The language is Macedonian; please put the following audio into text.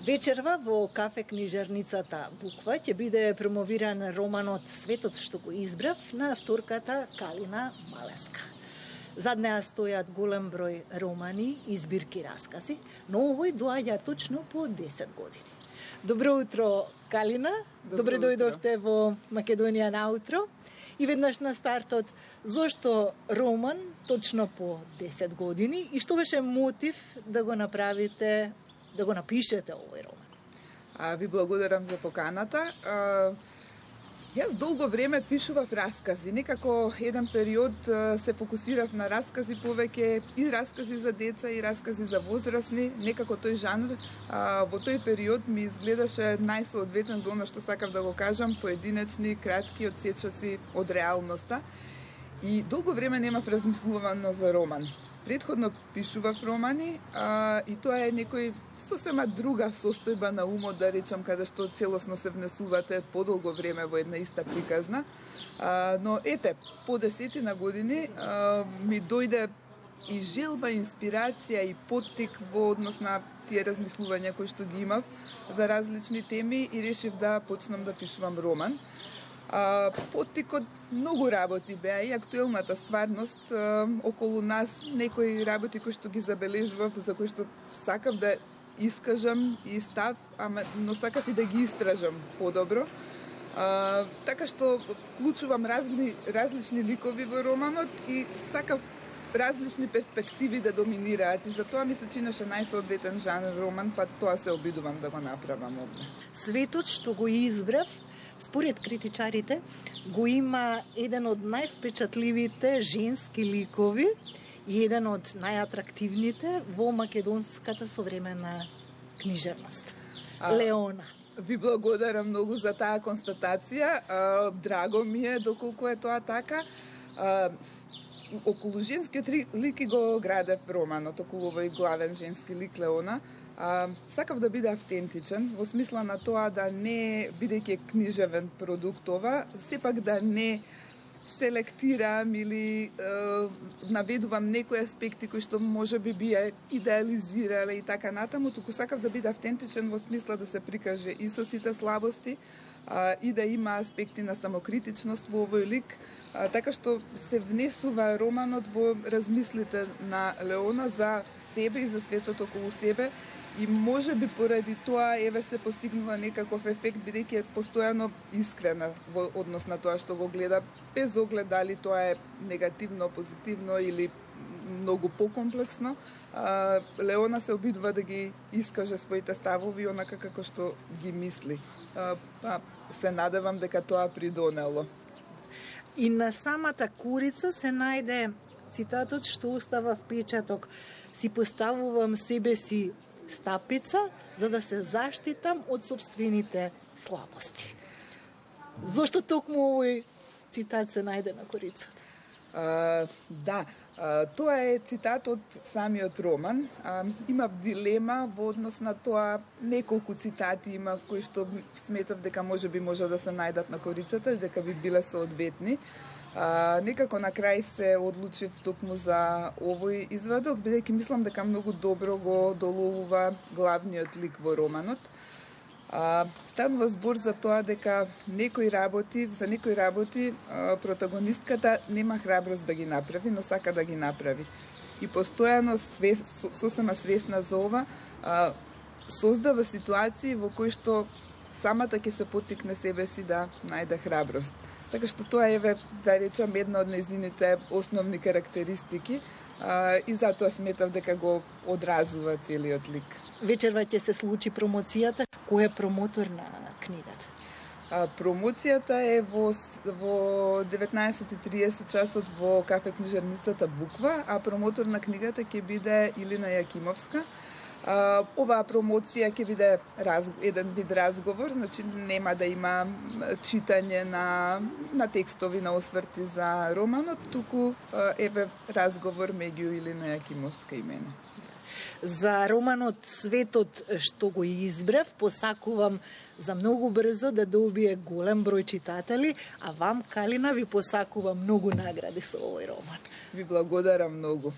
Вечерва во кафе книжарницата Буква ќе биде промовиран романот Светот што го избрав на авторката Калина Малеска. Зад неа стојат голем број романи и збирки раскази, но овој доаѓа точно по 10 години. Добро утро, Калина. Добре дојдовте во Македонија наутро. И веднаш на стартот, зошто роман точно по 10 години и што беше мотив да го направите, да го напишете овој роман? Ви благодарам за поканата. Јас долго време пишував раскази. Некако еден период се фокусирав на раскази повеќе, и раскази за деца и раскази за возрастни. Некако тој жанр во тој период ми изгледаше најсоодветен за она што сакав да го кажам, поединечни, кратки одсечоци од реалноста. И долго време немав размислувано за роман. Предходно пишував романи и тоа е некој сосема друга состојба на умот, да речам, каде што целосно се внесувате подолго време во една иста приказна. Но ете, по 10 години ми дојде и желба, инспирација и поттик во однос на тие размислувања кои што ги имав за различни теми и решив да почнам да пишувам роман. Поттикот многу работи беа и актуелната стварност околу нас, некои работи кои што ги забележував, за кои што сакав да искажам и став, но сакав и да ги истражам подобро. Така што вклучувам различни ликови во романот и сакав различни перспективи да доминираат и затоа ми се чинеше најсоодветен жанр роман, па тоа се обидувам да го направам овде. Светот што го избрав, според критичарите, го има еден од највпечатливите женски ликови и еден од најатрактивните во македонската современа книжевност. Леона. Ви благодарам многу за таа констатација. Драго ми е доколку е тоа така. Околу женскиот лик го градев романот, околу овој главен женски лик Леона. Сакав да биде автентичен, во смисла на тоа да не, бидејќи книжевен продукт ова, сепак да не селектирам или наведувам некои аспекти кои што може би ја идеализирале и така натаму, туку сакав да биде автентичен во смисла да се прикаже и со сите слабости, и да има аспекти на самокритичност во овој лик, така што се внесува романот во размислите на Леона за себе и за светот околу себе. И може би поради тоа се постигнува некаков ефект, бидејќи е постојано искрена во однос на тоа што го гледа, без оглед дали тоа е негативно, позитивно или многу покомплексно. Леона се обидува да ги искаже своите ставови онака како што ги мисли. Се надевам дека тоа придонело. И на самата курица се најде цитатот што остава впечаток: си поставувам себе си стапица за да се заштитам од собствените слабости. Зошто токму овој цитат се најде на корицата? Тоа е цитат од самиот роман. Имав дилема во однос на тоа, неколку цитати имав кои што сметав дека може да се најдат на корицата и дека би биле соодветни. Некако на крај се одлучив токму за овој извадок, бидејќи мислам дека многу добро го доловува главниот лик во романот. Станува збор за тоа дека за некои работи протагонистката нема храброст да ги направи, но сака да ги направи. И постојано сосема свесна за ова, создава ситуации во кои што самата ќе се поттикне себе си да најде храброст. Така што тоа е, да речам, една од нејзините основни карактеристики и затоа сметав дека го одразува целиот лик. Вечерва ќе се случи промоцијата. Кој е промотор на книгата? Промоцијата е во 19:30 часот во кафе книжарницата Буква, а промотор на книгата ќе биде Илина Јакимовска. Оваа промоција ќе биде еден вид разговор, значи нема да има читање на текстови, на осврти за романот, туку разговор меѓу Илина Јакимовска и мене. За романот Светот што го избрав, посакувам за многу брзо да добие голем број читатели, а вам, Калина, ви посакувам многу награди со овој роман. Ви благодарам многу.